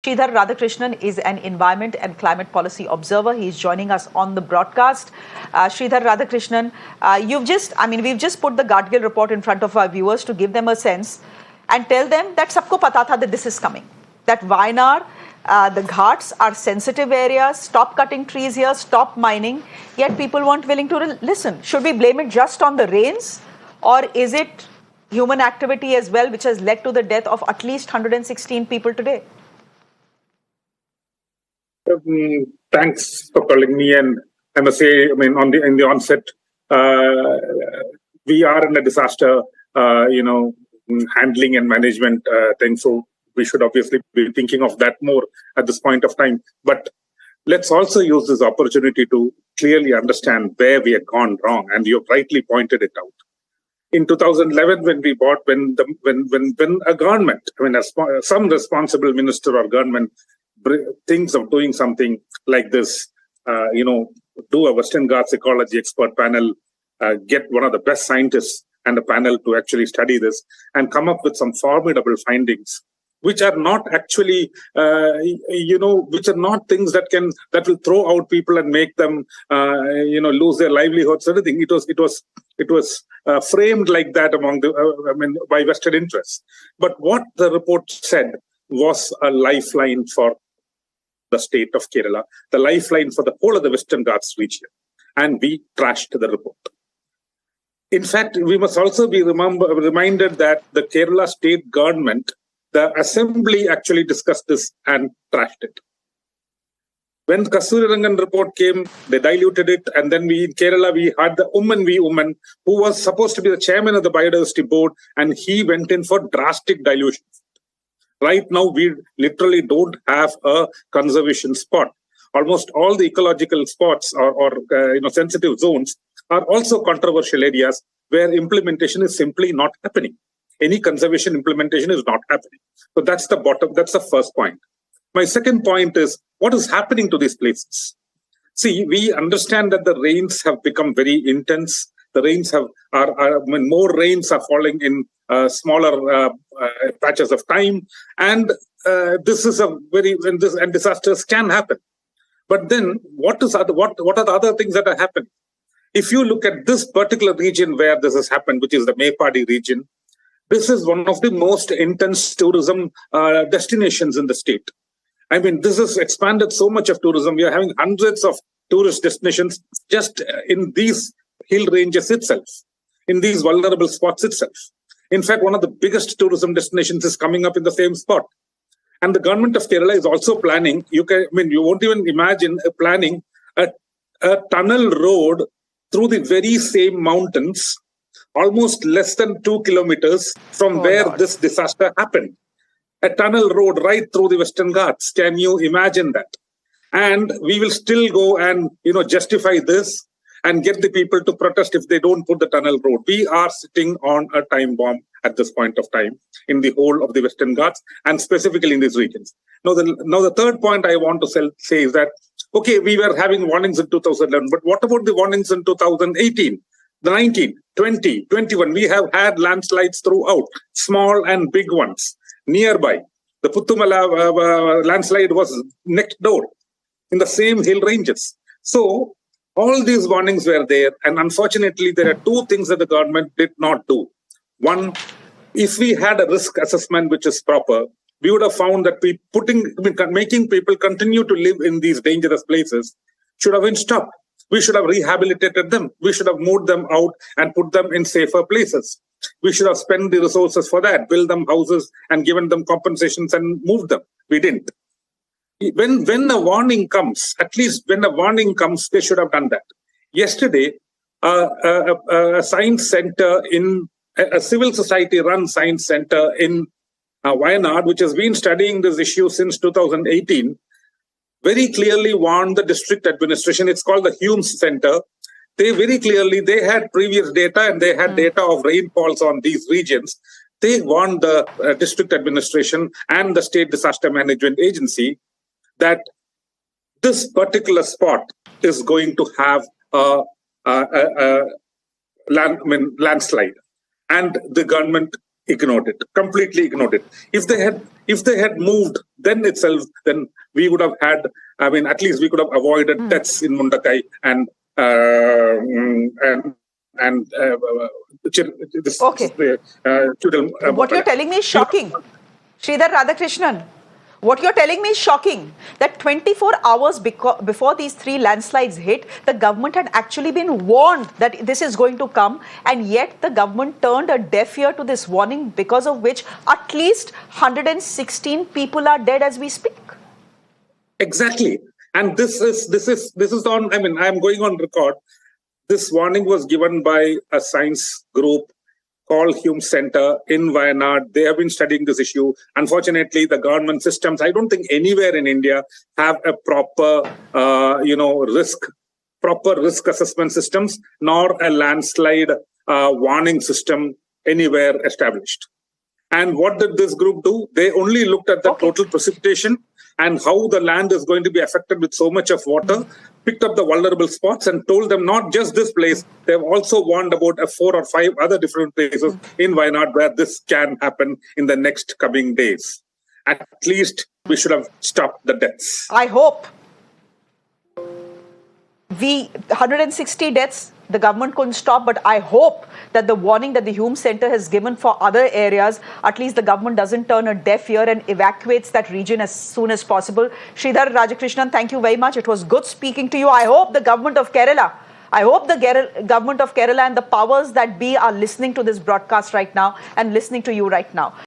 Sridhar Radhakrishnan is an environment and climate policy observer. He is joining us on the broadcast. Sridhar Radhakrishnan, we've just put the Gartgill report in front of our viewers to give them a sense and tell them that sabko pata tha that this is coming. That Wayanad, the Ghats are sensitive areas. Stop cutting trees here, stop mining. Yet people weren't willing to listen. Should we blame it just on the rains, or is it human activity as well, which has led to the death of at least 116 people today? Thanks for calling me, and I must say, in the onset, we are in a disaster, handling and management thing. So we should obviously be thinking of that more at this point of time. But let's also use this opportunity to clearly understand where we have gone wrong, and you have rightly pointed it out. In 2011, when a government, some responsible minister or government thinks of doing something like this, do a Western Ghats ecology expert panel, get one of the best scientists and a panel to actually study this and come up with some formidable findings, which are not actually, which are not things that will throw out people and make them, lose their livelihoods. Everything. It was framed like that by vested interests. But what the report said was a lifeline for the state of Kerala, the lifeline for the whole of the Western Ghats region. And we trashed the report. In fact, we must also be reminded that the Kerala state government, the assembly actually discussed this and trashed it. When Kasturirangan report came, they diluted it. And then in Kerala, we had the Woman who was supposed to be the chairman of the biodiversity board. And he went in for drastic dilution. Right now, we literally don't have a conservation spot. Almost all the ecological spots or sensitive zones are also controversial areas where implementation is simply not happening. Any conservation implementation is not happening. So that's the first point. My second point is what is happening to these places. See, we understand that the rains have become very intense. The rains more rains are falling in smaller patches of time, and this is and disasters can happen. But then, what are the other things that are happening? If you look at this particular region where this has happened, which is the Mepadi region, this is one of the most intense tourism destinations in the state. This has expanded so much of tourism. We are having hundreds of tourist destinations just in these hill ranges itself, in these vulnerable spots itself. In fact, one of the biggest tourism destinations is coming up in the same spot. And the government of Kerala is also planning, you won't even imagine planning a tunnel road through the very same mountains, almost less than 2 kilometers from this disaster happened. A tunnel road right through the Western Ghats. Can you imagine that? And we will still go and, justify this and get the people to protest if they don't put the tunnel road. We are sitting on a time bomb at this point of time in the whole of the Western Ghats and specifically in these regions. Now, the third point I want to say is that, okay, we were having warnings in 2011, but what about the warnings in 2018, 19, 20, 21? We have had landslides throughout, small and big ones, nearby. The Puttumala landslide was next door in the same hill ranges. So, all these warnings were there, and unfortunately, there are two things that the government did not do. One, if we had a risk assessment which is proper, we would have found that making people continue to live in these dangerous places should have been stopped. We should have rehabilitated them. We should have moved them out and put them in safer places. We should have spent the resources for that, build them houses and given them compensations and moved them. We didn't. When a warning comes, at least when a warning comes, they should have done that. Yesterday, a science center a civil society-run science center in Wayanad, which has been studying this issue since 2018, very clearly warned the district administration. It's called the Humes Center. They had previous data and they had data of rainfalls on these regions. They warned the district administration and the state disaster management agency that this particular spot is going to have a landslide. And the government ignored it, completely ignored it. If they had moved then itself, then we would have had, I mean, at least we could have avoided deaths in Mundakai and this. Okay. What you're telling me is shocking, Sridhar Radhakrishnan. What you're telling me is shocking, that 24 hours before these 3 landslides hit, the government had actually been warned that this is going to come, and yet the government turned a deaf ear to this warning, because of which at least 116 people are dead as we speak. Exactly. And this is on, I mean, I'm going on record. This warning was given by a science group called Hume Center in Wayanad. They have been studying this issue. Unfortunately, the government systems, I don't think anywhere in India have a proper, proper risk assessment systems, nor a landslide warning system anywhere established. And what did this group do? They only looked at the total precipitation and how the land is going to be affected with so much of water, picked up the vulnerable spots and told them not just this place, they've also warned about 4 or 5 other different places in Wayanad where this can happen in the next coming days. At least we should have stopped the deaths. I hope. 160 deaths, the government couldn't stop, but I hope that the warning that the Hume Center has given for other areas, at least the government doesn't turn a deaf ear and evacuates that region as soon as possible. Sridhar Radhakrishnan, thank you very much. It was good speaking to you. I hope the government of Kerala, government of Kerala and the powers that be are listening to this broadcast right now and listening to you right now.